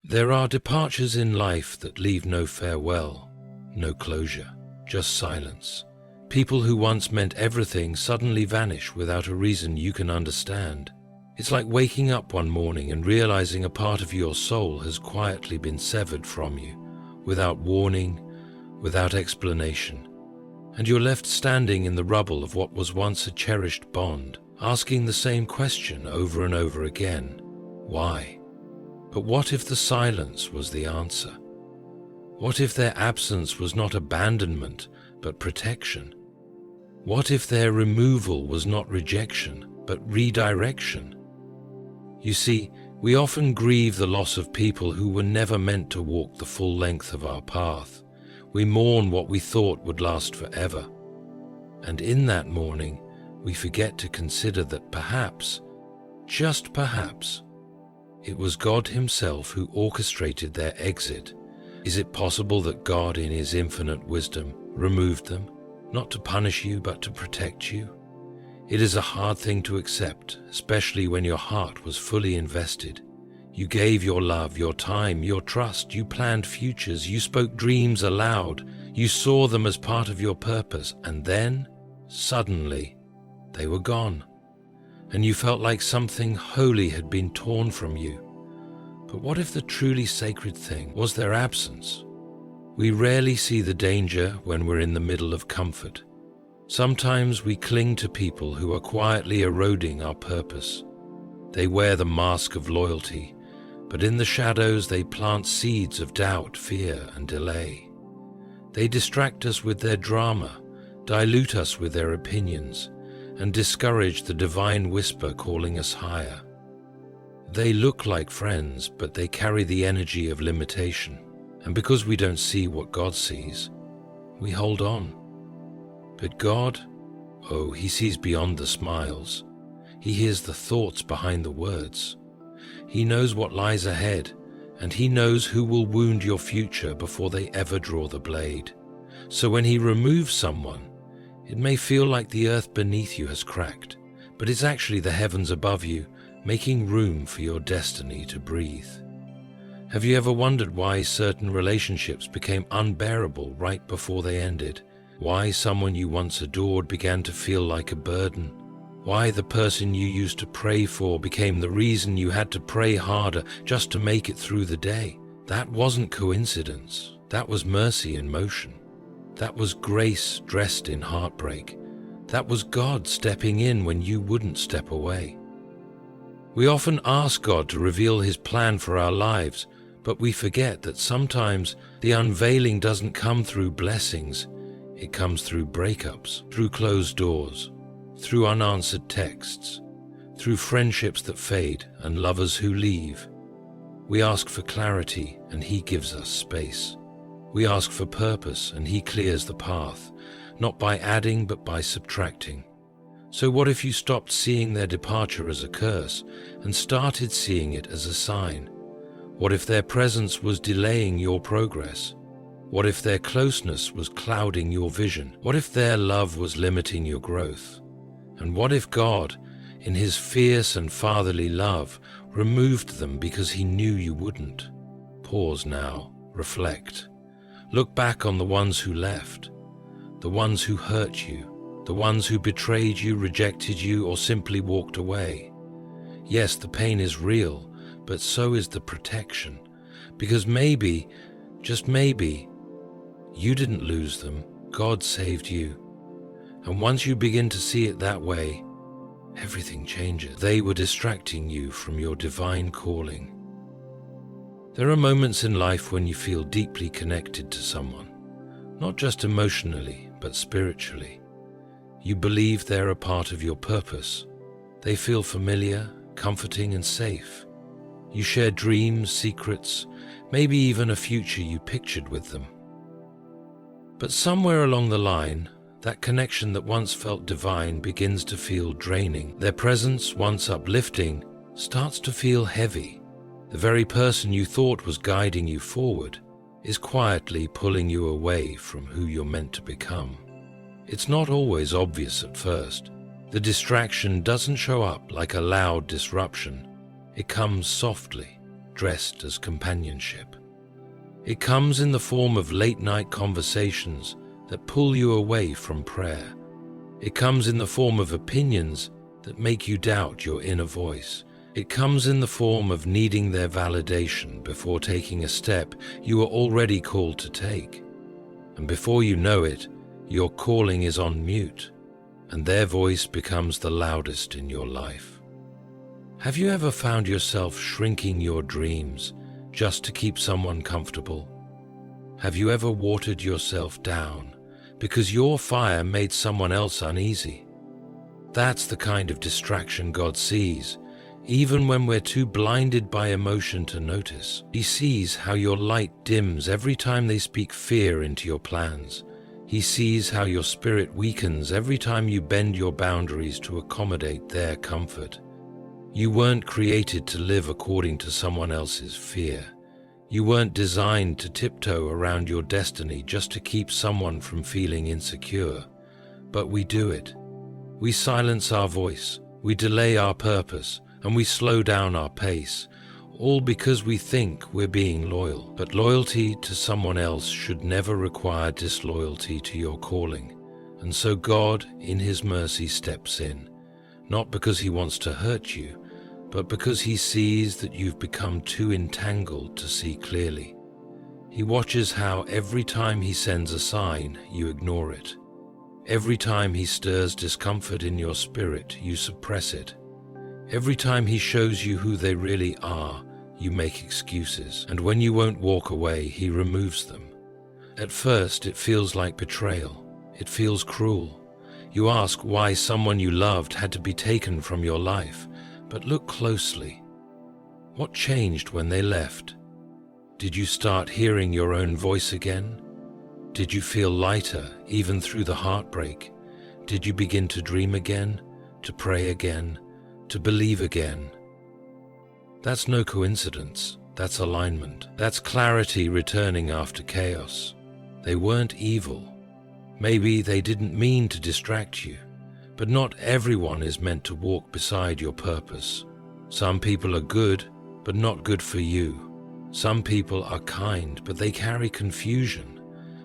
There are departures in life that leave no farewell, no closure, just silence. People who once meant everything suddenly vanish without a reason you can understand. It's like waking up one morning and realizing a part of your soul has quietly been severed from you, without warning, without explanation. And you're left standing in the rubble of what was once a cherished bond, asking the same question over and over again. Why? But what if the silence was the answer? What if their absence was not abandonment, but protection? What if their removal was not rejection, but redirection? You see, we often grieve the loss of people who were never meant to walk the full length of our path. We mourn what we thought would last forever. And in that mourning, we forget to consider that perhaps, just perhaps, it was God Himself who orchestrated their exit. Is it possible that God, in His infinite wisdom, removed them, not to punish you, but to protect you? It is a hard thing to accept, especially when your heart was fully invested. You gave your love, your time, your trust, you planned futures, you spoke dreams aloud, you saw them as part of your purpose, and then, suddenly, they were gone, and you felt like something holy had been torn from you. But what if the truly sacred thing was their absence? We rarely see the danger when we're in the middle of comfort. Sometimes we cling to people who are quietly eroding our purpose. They wear the mask of loyalty, but in the shadows they plant seeds of doubt, fear, and delay. They distract us with their drama, dilute us with their opinions, and discourage the divine whisper calling us higher. They look like friends, but they carry the energy of limitation. And because we don't see what God sees, we hold on. But God, oh, He sees beyond the smiles. He hears the thoughts behind the words. He knows what lies ahead, and He knows who will wound your future before they ever draw the blade. So when He removes someone, it may feel like the earth beneath you has cracked, but it's actually the heavens above you, making room for your destiny to breathe. Have you ever wondered why certain relationships became unbearable right before they ended? Why someone you once adored began to feel like a burden? Why the person you used to pray for became the reason you had to pray harder just to make it through the day? That wasn't coincidence. That was mercy in motion. That was grace dressed in heartbreak. That was God stepping in when you wouldn't step away. We often ask God to reveal His plan for our lives, but we forget that sometimes the unveiling doesn't come through blessings. It comes through breakups, through closed doors, through unanswered texts, through friendships that fade and lovers who leave. We ask for clarity and He gives us space. We ask for purpose and He clears the path, not by adding but by subtracting. So what if you stopped seeing their departure as a curse and started seeing it as a sign? What if their presence was delaying your progress? What if their closeness was clouding your vision? What if their love was limiting your growth? And what if God, in His fierce and fatherly love, removed them because He knew you wouldn't? Pause now, reflect. Look back on the ones who left, the ones who hurt you, the ones who betrayed you, rejected you, or simply walked away. Yes, the pain is real, but so is the protection. Because maybe, just maybe, you didn't lose them, God saved you. And once you begin to see it that way, everything changes. They were distracting you from your divine calling. There are moments in life when you feel deeply connected to someone, not just emotionally, but spiritually. You believe they're a part of your purpose. They feel familiar, comforting, and safe. You share dreams, secrets, maybe even a future you pictured with them. But somewhere along the line, that connection that once felt divine begins to feel draining. Their presence, once uplifting, starts to feel heavy. The very person you thought was guiding you forward is quietly pulling you away from who you're meant to become. It's not always obvious at first. The distraction doesn't show up like a loud disruption. It comes softly, dressed as companionship. It comes in the form of late-night conversations that pull you away from prayer. It comes in the form of opinions that make you doubt your inner voice. It comes in the form of needing their validation before taking a step you are already called to take. And before you know it, your calling is on mute, and their voice becomes the loudest in your life. Have you ever found yourself shrinking your dreams just to keep someone comfortable? Have you ever watered yourself down because your fire made someone else uneasy? That's the kind of distraction God sees, even when we're too blinded by emotion to notice. He sees how your light dims every time they speak fear into your plans. He sees how your spirit weakens every time you bend your boundaries to accommodate their comfort. You weren't created to live according to someone else's fear. You weren't designed to tiptoe around your destiny just to keep someone from feeling insecure. But we do it. We silence our voice, we delay our purpose, and we slow down our pace, all because we think we're being loyal. But loyalty to someone else should never require disloyalty to your calling. And so God, in His mercy, steps in, not because He wants to hurt you, but because He sees that you've become too entangled to see clearly. He watches how every time He sends a sign, you ignore it. Every time He stirs discomfort in your spirit, you suppress it. Every time He shows you who they really are, you make excuses. And when you won't walk away, He removes them. At first, it feels like betrayal. It feels cruel. You ask why someone you loved had to be taken from your life. But look closely. What changed when they left? Did you start hearing your own voice again? Did you feel lighter even through the heartbreak? Did you begin to dream again, to pray again, to believe again? That's no coincidence. That's alignment. That's clarity returning after chaos. They weren't evil. Maybe they didn't mean to distract you, but not everyone is meant to walk beside your purpose. Some people are good, but not good for you. Some people are kind, but they carry confusion.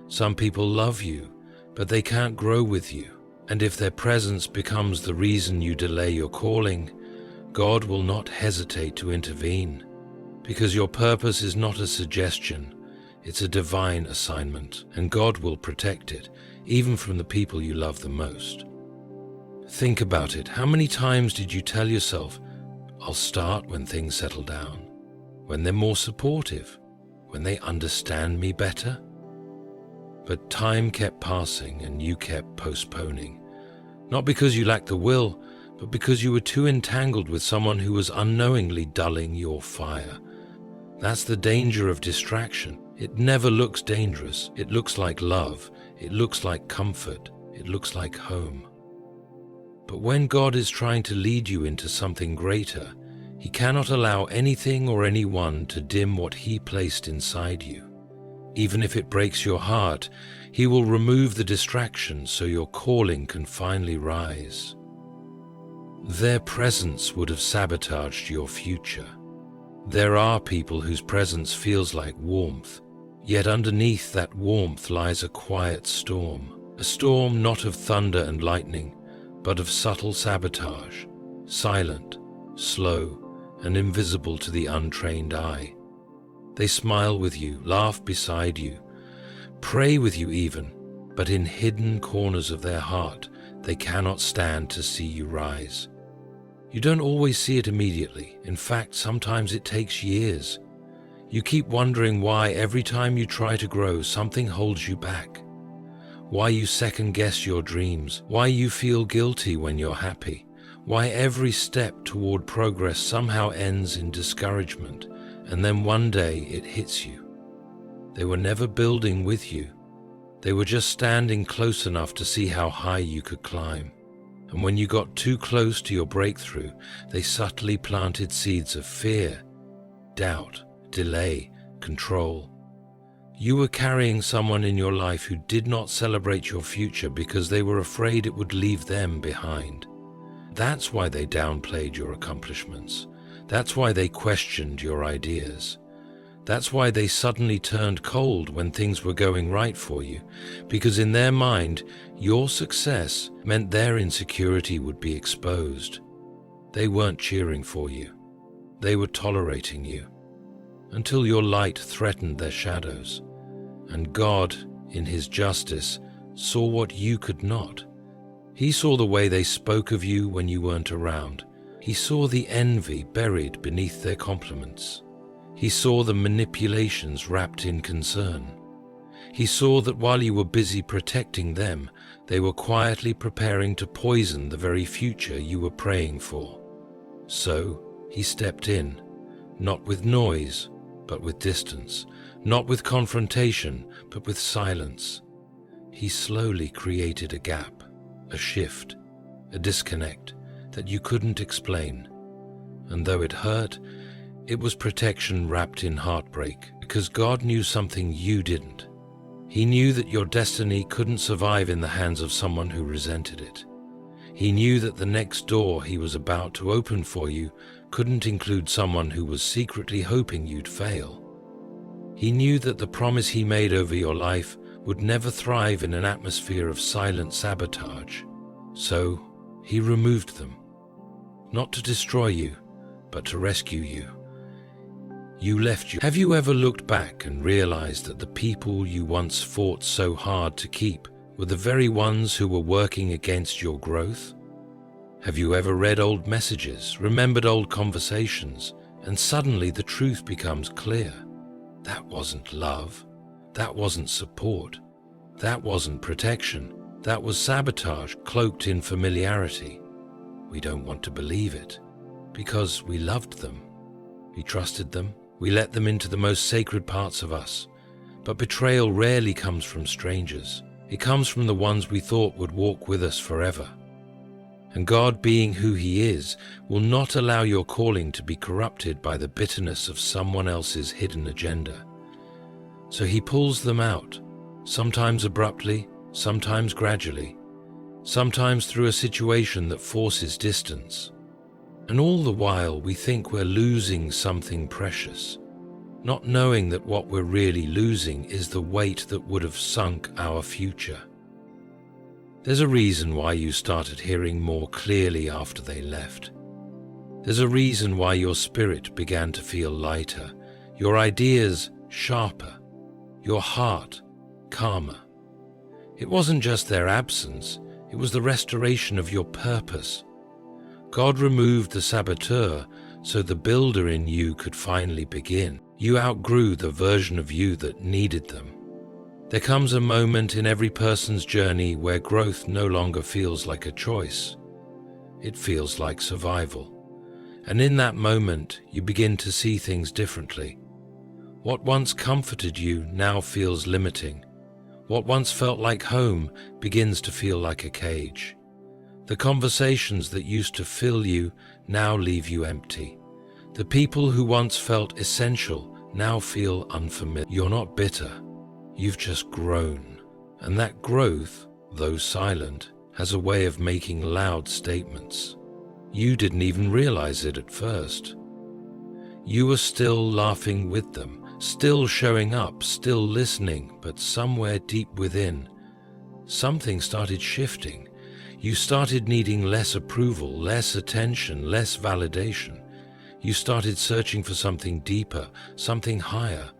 Some people love you, but they can't grow with you. And if their presence becomes the reason you delay your calling, God will not hesitate to intervene, because your purpose is not a suggestion, it's a divine assignment, and God will protect it, even from the people you love the most. Think about it. How many times did you tell yourself, I'll start when things settle down, when they're more supportive, when they understand me better? But time kept passing and you kept postponing, not because you lacked the will, but because you were too entangled with someone who was unknowingly dulling your fire. That's the danger of distraction. It never looks dangerous. It looks like love. It looks like comfort. It looks like home. But when God is trying to lead you into something greater, He cannot allow anything or anyone to dim what He placed inside you. Even if it breaks your heart, He will remove the distraction so your calling can finally rise. Their presence would have sabotaged your future. There are people whose presence feels like warmth, yet underneath that warmth lies a quiet storm. A storm not of thunder and lightning, but of subtle sabotage, silent, slow, and invisible to the untrained eye. They smile with you, laugh beside you, pray with you even, but in hidden corners of their heart, they cannot stand to see you rise. You don't always see it immediately. In fact, sometimes it takes years. You keep wondering why every time you try to grow, something holds you back. Why you second-guess your dreams, why you feel guilty when you're happy, why every step toward progress somehow ends in discouragement, and then one day it hits you. They were never building with you. They were just standing close enough to see how high you could climb. And when you got too close to your breakthrough, they subtly planted seeds of fear, doubt, delay, control. You were carrying someone in your life who did not celebrate your future because they were afraid it would leave them behind. That's why they downplayed your accomplishments. That's why they questioned your ideas. That's why they suddenly turned cold when things were going right for you, because in their mind, your success meant their insecurity would be exposed. They weren't cheering for you. They were tolerating you, until your light threatened their shadows. And God, in His justice, saw what you could not. He saw the way they spoke of you when you weren't around. He saw the envy buried beneath their compliments. He saw the manipulations wrapped in concern. He saw that while you were busy protecting them, they were quietly preparing to poison the very future you were praying for. So He stepped in, not with noise, but with distance, not with confrontation, but with silence. He slowly created a gap, a shift, a disconnect that you couldn't explain. And though it hurt, it was protection wrapped in heartbreak, because God knew something you didn't. He knew that your destiny couldn't survive in the hands of someone who resented it. He knew that the next door He was about to open for you couldn't include someone who was secretly hoping you'd fail. He knew that the promise He made over your life would never thrive in an atmosphere of silent sabotage. So He removed them, not to destroy you, but to rescue you. You left you. Have you ever looked back and realized that the people you once fought so hard to keep were the very ones who were working against your growth? Have you ever read old messages, remembered old conversations, and suddenly the truth becomes clear? That wasn't love. That wasn't support. That wasn't protection. That was sabotage cloaked in familiarity. We don't want to believe it, because we loved them. We trusted them. We let them into the most sacred parts of us. But betrayal rarely comes from strangers. It comes from the ones we thought would walk with us forever. And God, being who He is, will not allow your calling to be corrupted by the bitterness of someone else's hidden agenda. So He pulls them out, sometimes abruptly, sometimes gradually, sometimes through a situation that forces distance. And all the while we think we're losing something precious, not knowing that what we're really losing is the weight that would have sunk our future. There's a reason why you started hearing more clearly after they left. There's a reason why your spirit began to feel lighter, your ideas sharper, your heart calmer. It wasn't just their absence, it was the restoration of your purpose. God removed the saboteur so the builder in you could finally begin. You outgrew the version of you that needed them. There comes a moment in every person's journey where growth no longer feels like a choice. It feels like survival. And in that moment, you begin to see things differently. What once comforted you now feels limiting. What once felt like home begins to feel like a cage. The conversations that used to fill you now leave you empty. The people who once felt essential now feel unfamiliar. You're not bitter. You've just grown. And that growth, though silent, has a way of making loud statements. You didn't even realize it at first. You were still laughing with them, still showing up, still listening, but somewhere deep within, something started shifting. You started needing less approval, less attention, less validation. You started searching for something deeper, something higher.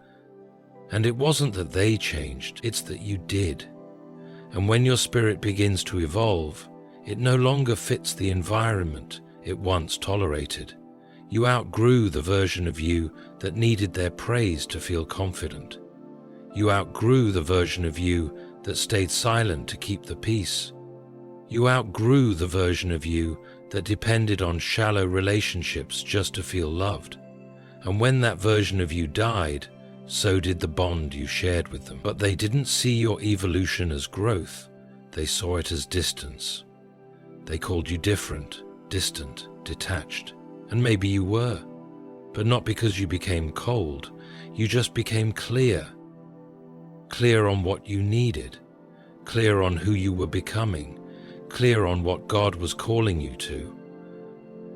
And it wasn't that they changed, it's that you did. And when your spirit begins to evolve, it no longer fits the environment it once tolerated. You outgrew the version of you that needed their praise to feel confident. You outgrew the version of you that stayed silent to keep the peace. You outgrew the version of you that depended on shallow relationships just to feel loved. And when that version of you died, so did the bond you shared with them. But they didn't see your evolution as growth. They saw it as distance. They called you different, distant, detached. And maybe you were. But not because you became cold. You just became clear. Clear on what you needed. Clear on who you were becoming. Clear on what God was calling you to.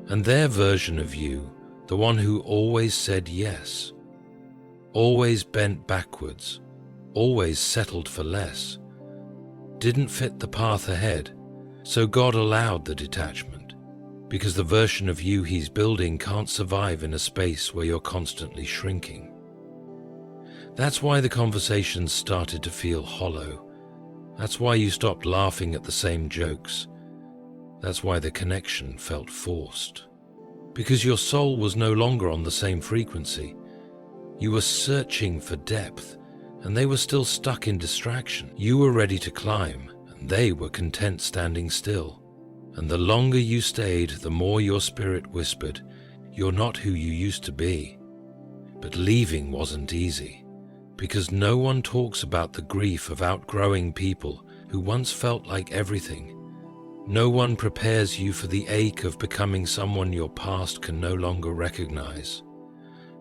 And their version of you, the one who always said yes, always bent backwards, always settled for less, didn't fit the path ahead, so God allowed the detachment, because the version of you He's building can't survive in a space where you're constantly shrinking. That's why the conversations started to feel hollow. That's why you stopped laughing at the same jokes. That's why the connection felt forced. Because your soul was no longer on the same frequency. You were searching for depth, and they were still stuck in distraction. You were ready to climb, and they were content standing still. And the longer you stayed, the more your spirit whispered, "You're not who you used to be." But leaving wasn't easy, because no one talks about the grief of outgrowing people who once felt like everything. No one prepares you for the ache of becoming someone your past can no longer recognize.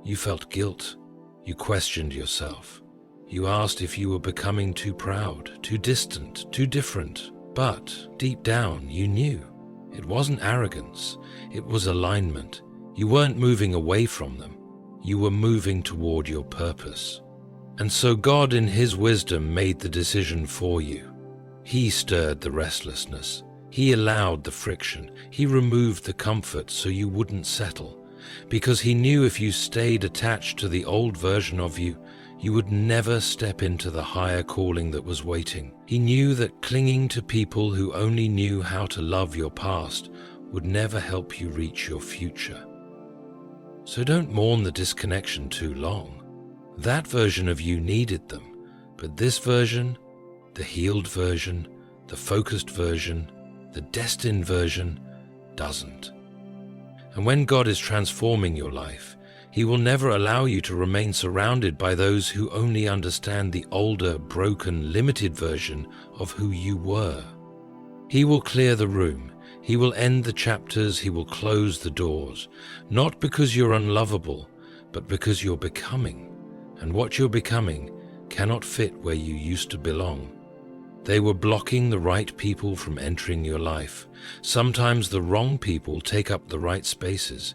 You felt guilt. You questioned yourself. You asked if you were becoming too proud, too distant, too different. But deep down, you knew. It wasn't arrogance. It was alignment. You weren't moving away from them. You were moving toward your purpose. And so God, in His wisdom, made the decision for you. He stirred the restlessness. He allowed the friction. He removed the comfort so you wouldn't settle, because He knew if you stayed attached to the old version of you, you would never step into the higher calling that was waiting. He knew that clinging to people who only knew how to love your past would never help you reach your future. So don't mourn the disconnection too long. That version of you needed them, but this version, the healed version, the focused version, the destined version, doesn't. And when God is transforming your life, He will never allow you to remain surrounded by those who only understand the older, broken, limited version of who you were. He will clear the room. He will end the chapters. He will close the doors, not because you're unlovable, but because you're becoming. And what you're becoming cannot fit where you used to belong. They were blocking the right people from entering your life. Sometimes the wrong people take up the right spaces.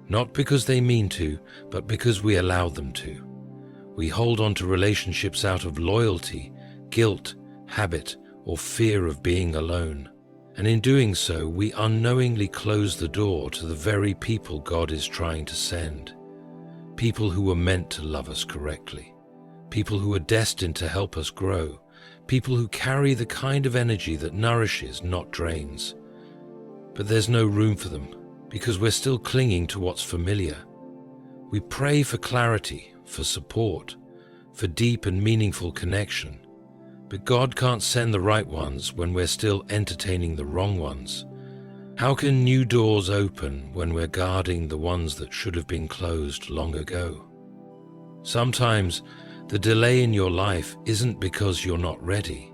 Not because they mean to, but because we allow them to. We hold on to relationships out of loyalty, guilt, habit, or fear of being alone. And in doing so, we unknowingly close the door to the very people God is trying to send. People who were meant to love us correctly. People who are destined to help us grow. People who carry the kind of energy that nourishes, not drains. But there's no room for them, because we're still clinging to what's familiar. We pray for clarity, for support, for deep and meaningful connection. But God can't send the right ones when we're still entertaining the wrong ones. How can new doors open when we're guarding the ones that should have been closed long ago? Sometimes the delay in your life isn't because you're not ready.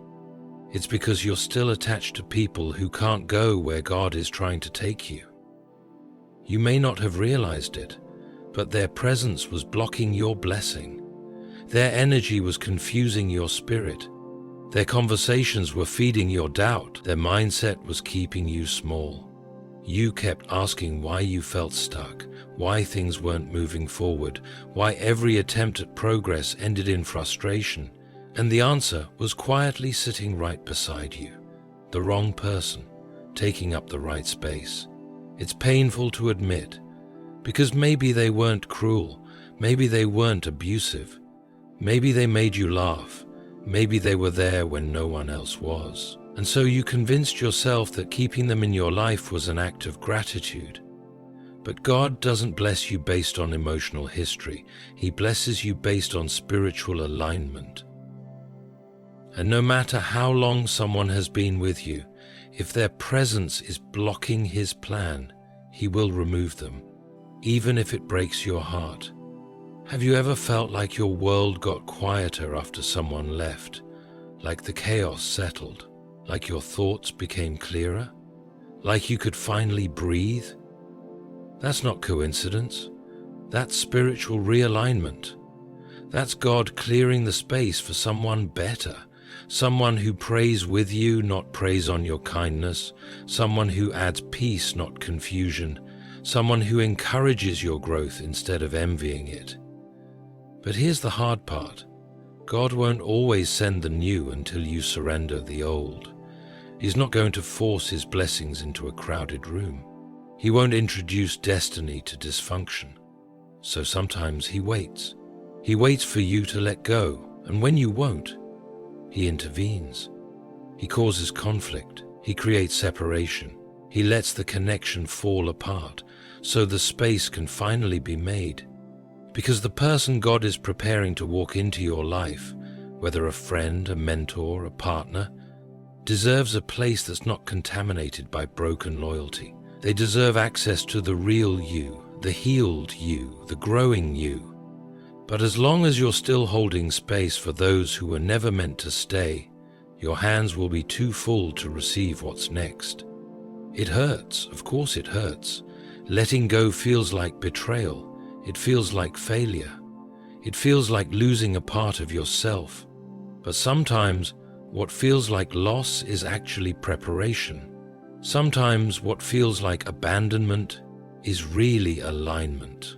It's because you're still attached to people who can't go where God is trying to take you. You may not have realized it, but their presence was blocking your blessing. Their energy was confusing your spirit. Their conversations were feeding your doubt. Their mindset was keeping you small. You kept asking why you felt stuck, why things weren't moving forward, why every attempt at progress ended in frustration. And the answer was quietly sitting right beside you. The wrong person, taking up the right space. It's painful to admit, because maybe they weren't cruel, maybe they weren't abusive, maybe they made you laugh, maybe they were there when no one else was. And so you convinced yourself that keeping them in your life was an act of gratitude. But God doesn't bless you based on emotional history. He blesses you based on spiritual alignment. And no matter how long someone has been with you, if their presence is blocking His plan, He will remove them, even if it breaks your heart. Have you ever felt like your world got quieter after someone left, like the chaos settled? Like your thoughts became clearer? Like you could finally breathe? That's not coincidence. That's spiritual realignment. That's God clearing the space for someone better. Someone who prays with you, not preys on your kindness. Someone who adds peace, not confusion. someone who encourages your growth instead of envying it. But here's the hard part. God won't always send the new until you surrender the old. He's not going to force his blessings into a crowded room. He won't introduce destiny to dysfunction. So sometimes he waits. He waits for you to let go, and when you won't, he intervenes. He causes conflict. He creates separation. He lets the connection fall apart so the space can finally be made. Because the person God is preparing to walk into your life, whether a friend, a mentor, a partner, deserves a place that's not contaminated by broken loyalty. They deserve access to the real you, the healed you, the growing you. But as long as you're still holding space for those who were never meant to stay, your hands will be too full to receive what's next. It hurts, of course it hurts. Letting go feels like betrayal. It feels like failure. It feels like losing a part of yourself. But sometimes what feels like loss is actually preparation. Sometimes what feels like abandonment is really alignment.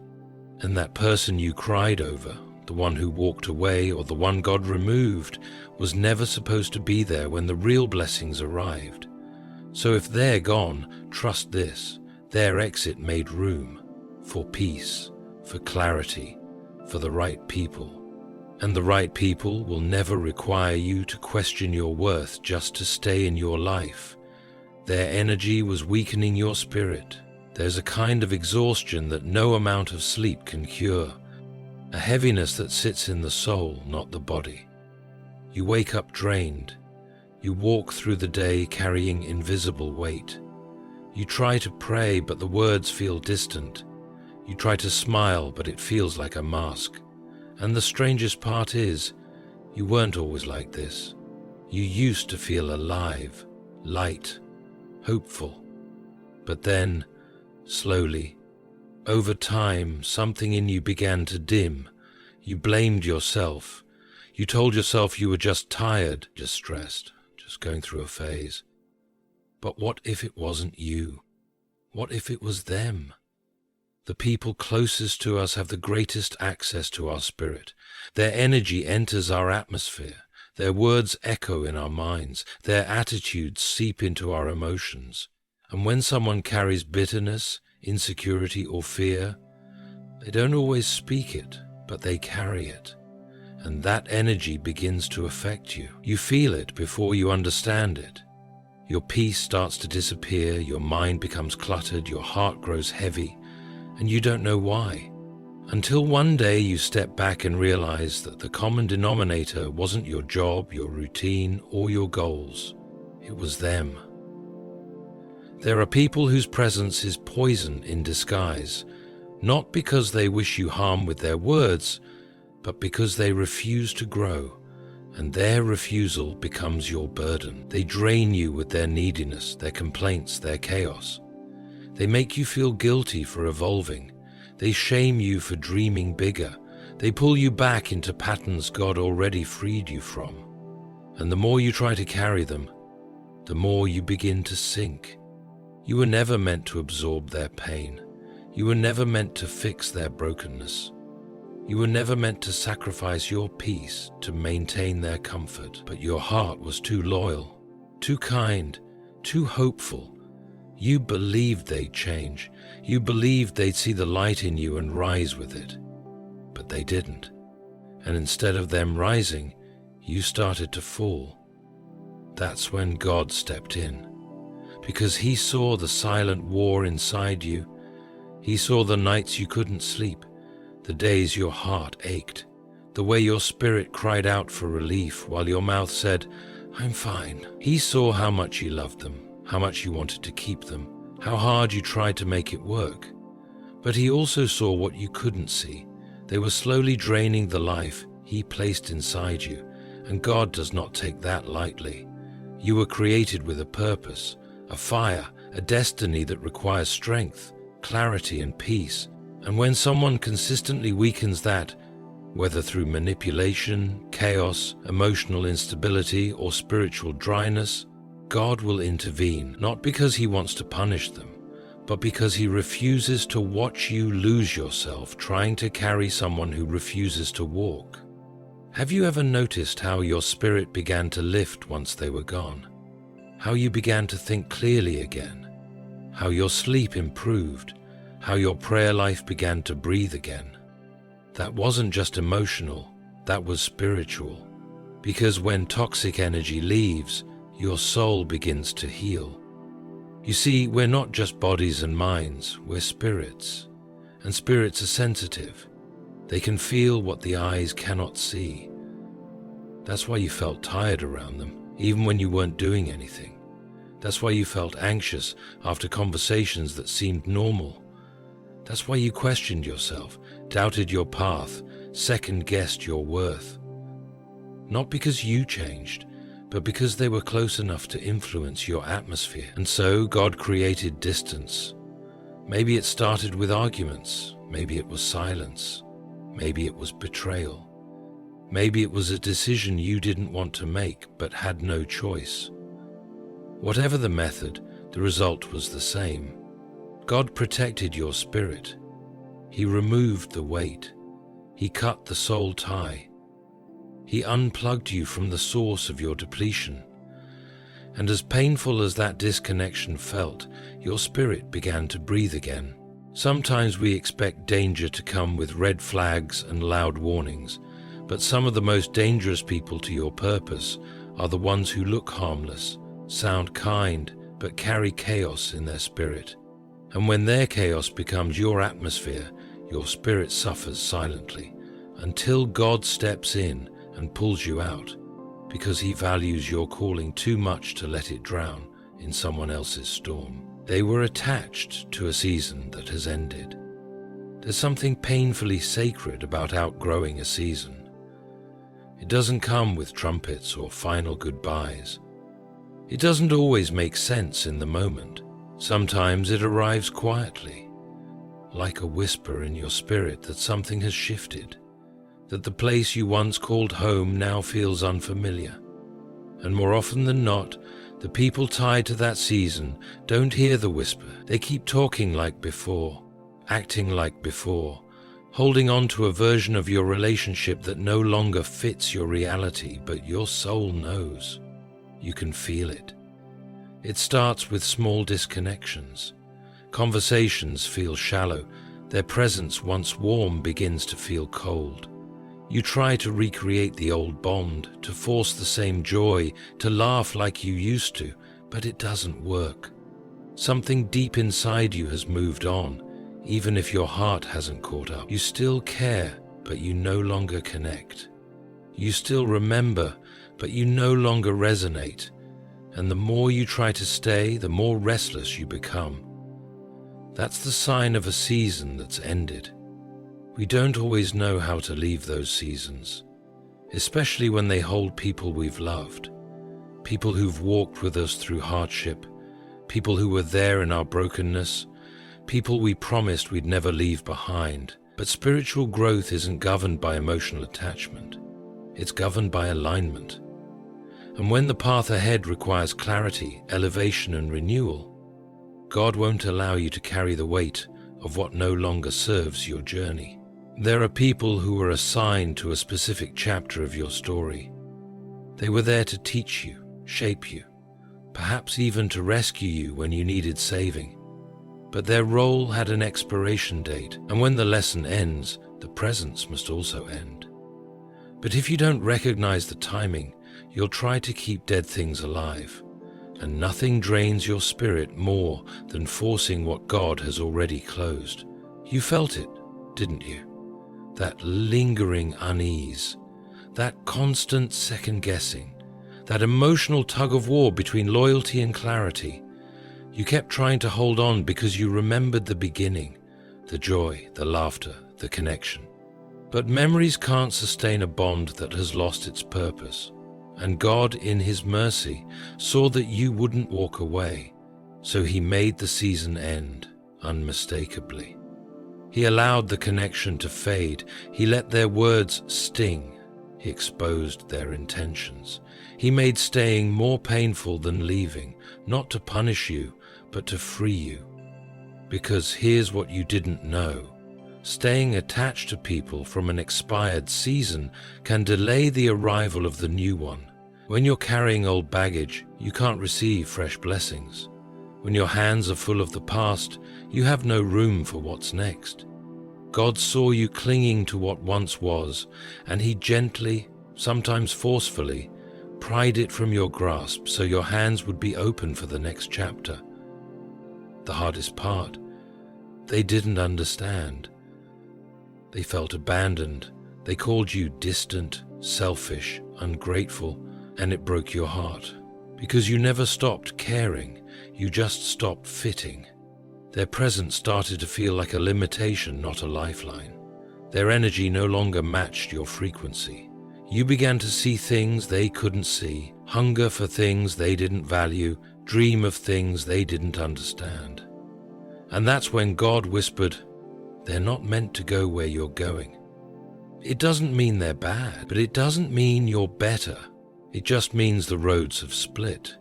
And that person you cried over, the one who walked away or the one God removed, was never supposed to be there when the real blessings arrived. So if they're gone, trust this, their exit made room for peace, for clarity, for the right people. And the right people will never require you to question your worth just to stay in your life. Their energy was weakening your spirit. There's a kind of exhaustion that no amount of sleep can cure, a heaviness that sits in the soul, not the body. You wake up drained. You walk through the day carrying invisible weight. You try to pray, but the words feel distant. You try to smile, but it feels like a mask. And the strangest part is, you weren't always like this. You used to feel alive, light, hopeful. But then, slowly, over time, something in you began to dim. You blamed yourself. You told yourself you were just tired, just stressed, just going through a phase. But what if it wasn't you? What if it was them? The people closest to us have the greatest access to our spirit. Their energy enters our atmosphere. Their words echo in our minds. Their attitudes seep into our emotions. And when someone carries bitterness, insecurity, or fear, they don't always speak it, but they carry it. And that energy begins to affect you. You feel it before you understand it. Your peace starts to disappear, your mind becomes cluttered, your heart grows heavy, and you don't know why. Until one day you step back and realize that the common denominator wasn't your job, your routine, or your goals. It was them. There are people whose presence is poison in disguise, not because they wish you harm with their words, but because they refuse to grow, and their refusal becomes your burden. They drain you with their neediness, their complaints, their chaos. They make you feel guilty for evolving. They shame you for dreaming bigger. They pull you back into patterns God already freed you from. And the more you try to carry them, the more you begin to sink. You were never meant to absorb their pain. You were never meant to fix their brokenness. You were never meant to sacrifice your peace to maintain their comfort, but your heart was too loyal, too kind, too hopeful. You believed they'd change. You believed they'd see the light in you and rise with it. But they didn't. And instead of them rising, you started to fall. That's when God stepped in. Because he saw the silent war inside you. He saw the nights you couldn't sleep, the days your heart ached, the way your spirit cried out for relief while your mouth said, "I'm fine." He saw how much you loved them, how much you wanted to keep them, how hard you tried to make it work. But he also saw what you couldn't see. They were slowly draining the life he placed inside you, and God does not take that lightly. You were created with a purpose, a fire, a destiny that requires strength, clarity, and peace. And when someone consistently weakens that, whether through manipulation, chaos, emotional instability, or spiritual dryness, God will intervene, not because he wants to punish them, but because he refuses to watch you lose yourself trying to carry someone who refuses to walk. Have you ever noticed how your spirit began to lift once they were gone? How you began to think clearly again? How your sleep improved? How your prayer life began to breathe again? That wasn't just emotional, that was spiritual. Because when toxic energy leaves, your soul begins to heal. You see, we're not just bodies and minds, we're spirits. And spirits are sensitive. They can feel what the eyes cannot see. That's why you felt tired around them, even when you weren't doing anything. That's why you felt anxious after conversations that seemed normal. That's why you questioned yourself, doubted your path, second-guessed your worth. Not because you changed, but because they were close enough to influence your atmosphere. And so God created distance. Maybe it started with arguments, maybe it was silence, maybe it was betrayal. Maybe it was a decision you didn't want to make but had no choice. Whatever the method, the result was the same. God protected your spirit. He removed the weight. He cut the soul tie. He unplugged you from the source of your depletion. And as painful as that disconnection felt, your spirit began to breathe again. Sometimes we expect danger to come with red flags and loud warnings, but some of the most dangerous people to your purpose are the ones who look harmless, sound kind, but carry chaos in their spirit. And when their chaos becomes your atmosphere, your spirit suffers silently, until God steps in and pulls you out, because he values your calling too much to let it drown in someone else's storm. They were attached to a season that has ended. There's something painfully sacred about outgrowing a season. It doesn't come with trumpets or final goodbyes. It doesn't always make sense in the moment. Sometimes it arrives quietly, like a whisper in your spirit that something has shifted, that the place you once called home now feels unfamiliar. And more often than not, the people tied to that season don't hear the whisper. They keep talking like before, acting like before, holding on to a version of your relationship that no longer fits your reality, but your soul knows. You can feel it. It starts with small disconnections. Conversations feel shallow. Their presence, once warm, begins to feel cold. You try to recreate the old bond, to force the same joy, to laugh like you used to, but it doesn't work. Something deep inside you has moved on, even if your heart hasn't caught up. You still care, but you no longer connect. You still remember, but you no longer resonate. And the more you try to stay, the more restless you become. That's the sign of a season that's ended. We don't always know how to leave those seasons, especially when they hold people we've loved, people who've walked with us through hardship, people who were there in our brokenness, people we promised we'd never leave behind. But spiritual growth isn't governed by emotional attachment. It's governed by alignment. And when the path ahead requires clarity, elevation, and renewal, God won't allow you to carry the weight of what no longer serves your journey. There are people who are assigned to a specific chapter of your story. They were there to teach you, shape you, perhaps even to rescue you when you needed saving. But their role had an expiration date, and when the lesson ends, the presence must also end. But if you don't recognize the timing, you'll try to keep dead things alive, and nothing drains your spirit more than forcing what God has already closed. You felt it, didn't you? That lingering unease, that constant second-guessing, that emotional tug-of-war between loyalty and clarity. You kept trying to hold on because you remembered the beginning, the joy, the laughter, the connection. But memories can't sustain a bond that has lost its purpose. And God, in His mercy, saw that you wouldn't walk away, so He made the season end, unmistakably. He allowed the connection to fade. He let their words sting. He exposed their intentions. He made staying more painful than leaving, not to punish you, but to free you. Because here's what you didn't know. Staying attached to people from an expired season can delay the arrival of the new one. When you're carrying old baggage, you can't receive fresh blessings. When your hands are full of the past, you have no room for what's next. God saw you clinging to what once was, and He gently, sometimes forcefully, pried it from your grasp so your hands would be open for the next chapter. The hardest part, they didn't understand. They felt abandoned. They called you distant, selfish, ungrateful, and it broke your heart. Because you never stopped caring, you just stopped fitting. Their presence started to feel like a limitation, not a lifeline. Their energy no longer matched your frequency. You began to see things they couldn't see, hunger for things they didn't value, dream of things they didn't understand. And that's when God whispered, "They're not meant to go where you're going." It doesn't mean they're bad, but it doesn't mean you're better. It just means the roads have split.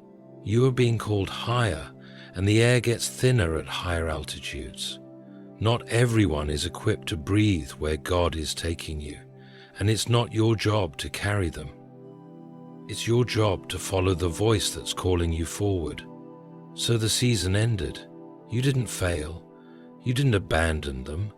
You are being called higher, and the air gets thinner at higher altitudes. Not everyone is equipped to breathe where God is taking you, and it's not your job to carry them. It's your job to follow the voice that's calling you forward. So the season ended. You didn't fail. You didn't abandon them.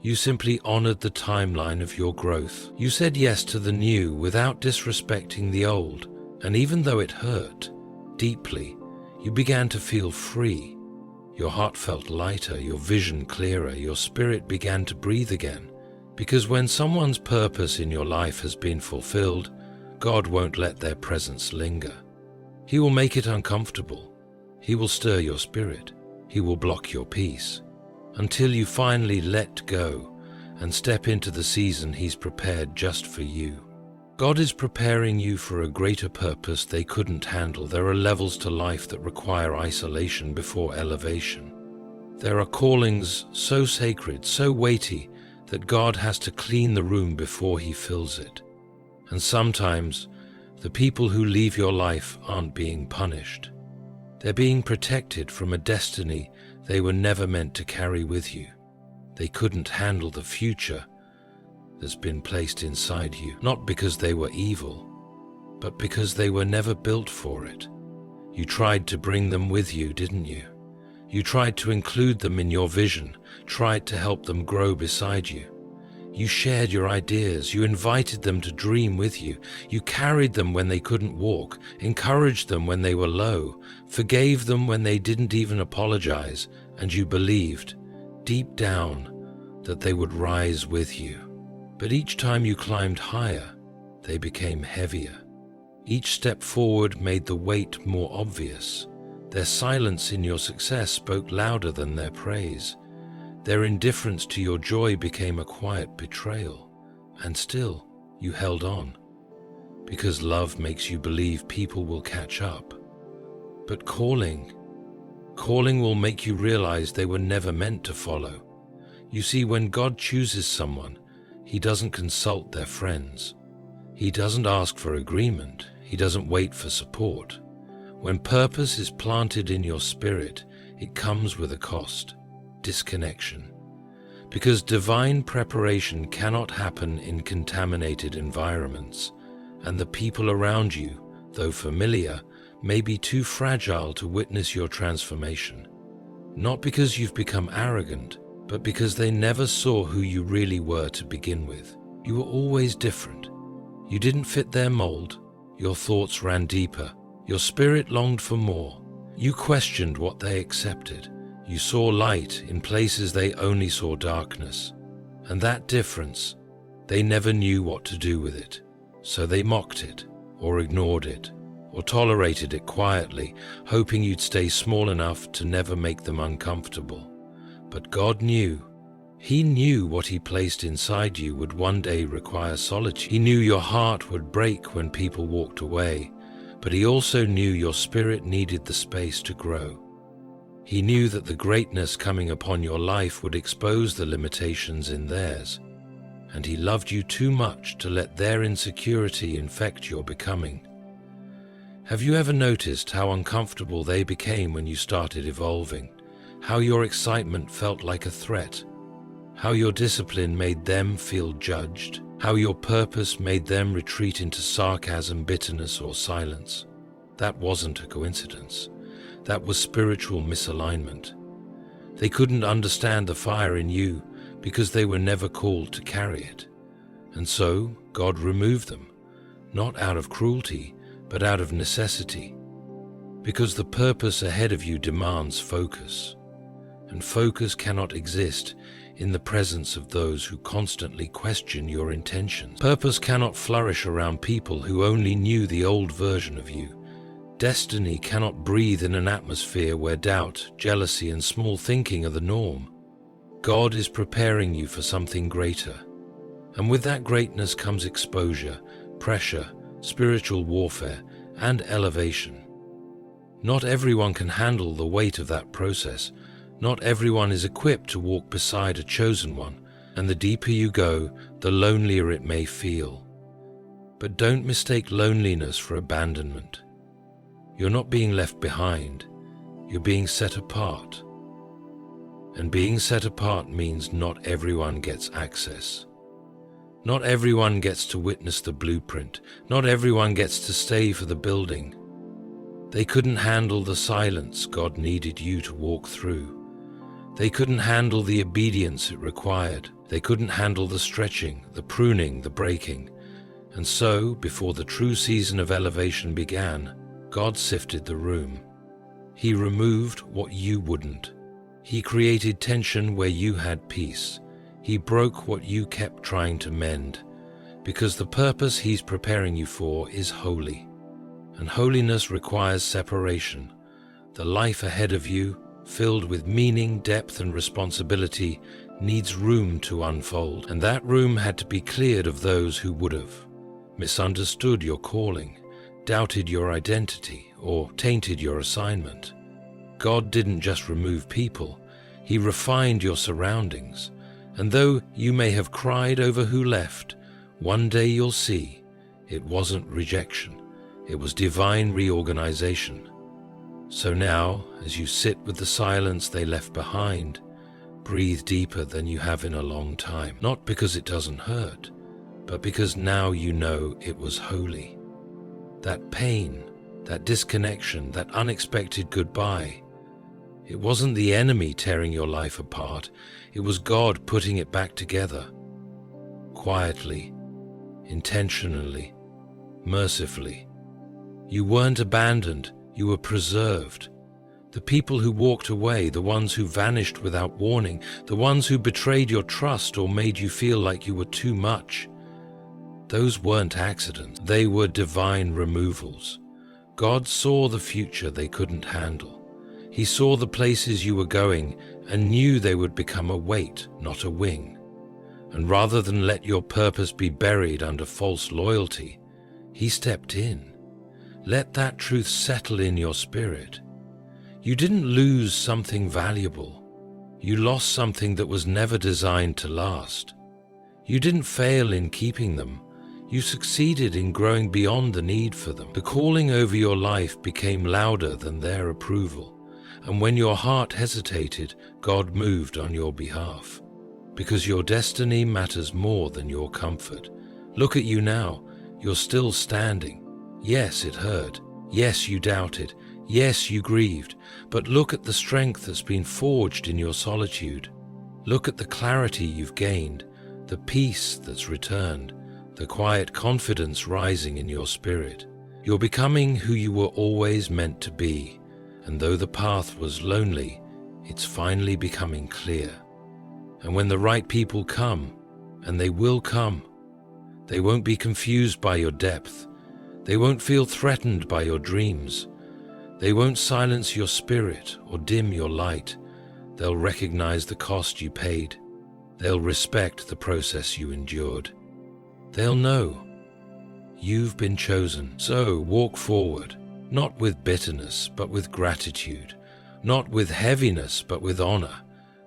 You simply honored the timeline of your growth. You said yes to the new without disrespecting the old, and even though it hurt deeply, you began to feel free. Your heart felt lighter, your vision clearer, your spirit began to breathe again. Because when someone's purpose in your life has been fulfilled, God won't let their presence linger. He will make it uncomfortable. He will stir your spirit. He will block your peace, until you finally let go and step into the season He's prepared just for you. God is preparing you for a greater purpose they couldn't handle. There are levels to life that require isolation before elevation. There are callings so sacred, so weighty, that God has to clean the room before He fills it. And sometimes, the people who leave your life aren't being punished. They're being protected from a destiny they were never meant to carry with you. They couldn't handle the future that's been placed inside you, not because they were evil, but because they were never built for it. You tried to bring them with you, didn't you? You tried to include them in your vision, tried to help them grow beside you. You shared your ideas, you invited them to dream with you, you carried them when they couldn't walk, encouraged them when they were low, forgave them when they didn't even apologize, and you believed, deep down, that they would rise with you. But each time you climbed higher, they became heavier. Each step forward made the weight more obvious. Their silence in your success spoke louder than their praise. Their indifference to your joy became a quiet betrayal, and still you held on, because love makes you believe people will catch up. But calling will make you realize they were never meant to follow. You see, when God chooses someone, He doesn't consult their friends. He doesn't ask for agreement. He doesn't wait for support. When purpose is planted in your spirit, it comes with a cost. Disconnection. Because divine preparation cannot happen in contaminated environments, and the people around you, though familiar, may be too fragile to witness your transformation. Not because you've become arrogant, but because they never saw who you really were to begin with. You were always different. You didn't fit their mold. Your thoughts ran deeper. Your spirit longed for more. You questioned what they accepted. You saw light in places they only saw darkness. And that difference, they never knew what to do with it. So they mocked it, or ignored it, or tolerated it quietly, hoping you'd stay small enough to never make them uncomfortable. But God knew. He knew what He placed inside you would one day require solitude. He knew your heart would break when people walked away, but He also knew your spirit needed the space to grow. He knew that the greatness coming upon your life would expose the limitations in theirs, and He loved you too much to let their insecurity infect your becoming. Have you ever noticed how uncomfortable they became when you started evolving? how your excitement felt like a threat, how your discipline made them feel judged, how your purpose made them retreat into sarcasm, bitterness, or silence. That wasn't a coincidence. That was spiritual misalignment. They couldn't understand the fire in you because they were never called to carry it. And so God removed them, not out of cruelty, but out of necessity. Because the purpose ahead of you demands focus, and focus cannot exist in the presence of those who constantly question your intentions. Purpose cannot flourish around people who only knew the old version of you. Destiny cannot breathe in an atmosphere where doubt, jealousy, and small thinking are the norm. God is preparing you for something greater. And with that greatness comes exposure, pressure, spiritual warfare, and elevation. Not everyone can handle the weight of that process. Not everyone is equipped to walk beside a chosen one, and the deeper you go, the lonelier it may feel. But don't mistake loneliness for abandonment. You're not being left behind, you're being set apart. And being set apart means not everyone gets access. Not everyone gets to witness the blueprint. Not everyone gets to stay for the building. They couldn't handle the silence God needed you to walk through. They couldn't handle the obedience it required. They couldn't handle the stretching, the pruning, the breaking. And so, before the true season of elevation began, God sifted the room. He removed what you wouldn't. He created tension where you had peace. He broke what you kept trying to mend. Because the purpose He's preparing you for is holy. And holiness requires separation. The life ahead of you, filled with meaning, depth, and responsibility, needs room to unfold. And that room had to be cleared of those who would have misunderstood your calling, doubted your identity, or tainted your assignment. God didn't just remove people, He refined your surroundings. And though you may have cried over who left, one day you'll see it wasn't rejection, it was divine reorganization. So now, as you sit with the silence they left behind, breathe deeper than you have in a long time. Not because it doesn't hurt, but because now you know it was holy. That pain, that disconnection, that unexpected goodbye, it wasn't the enemy tearing your life apart, it was God putting it back together. Quietly, intentionally, mercifully. You weren't abandoned, you were preserved. The people who walked away, the ones who vanished without warning, the ones who betrayed your trust or made you feel like you were too much, those weren't accidents, they were divine removals. God saw the future they couldn't handle. He saw the places you were going and knew they would become a weight, not a wing. And rather than let your purpose be buried under false loyalty, He stepped in. Let that truth settle in your spirit. You didn't lose something valuable. You lost something that was never designed to last. You didn't fail in keeping them. You succeeded in growing beyond the need for them. The calling over your life became louder than their approval. And when your heart hesitated, God moved on your behalf. Because your destiny matters more than your comfort. Look at you now. You're still standing. Yes, it hurt. Yes, you doubted. Yes, you grieved. But look at the strength that's been forged in your solitude. Look at the clarity you've gained, the peace that's returned, the quiet confidence rising in your spirit. You're becoming who you were always meant to be. And though the path was lonely, it's finally becoming clear. And when the right people come, and they will come, they won't be confused by your depth. They won't feel threatened by your dreams. They won't silence your spirit or dim your light. They'll recognize the cost you paid. They'll respect the process you endured. They'll know you've been chosen. So walk forward. Not with bitterness, but with gratitude. Not with heaviness, but with honor.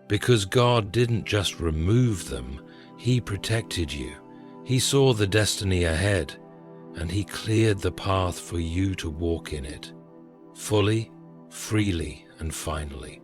Because God didn't just remove them, He protected you. He saw the destiny ahead, and He cleared the path for you to walk in it. Fully, freely, and finally.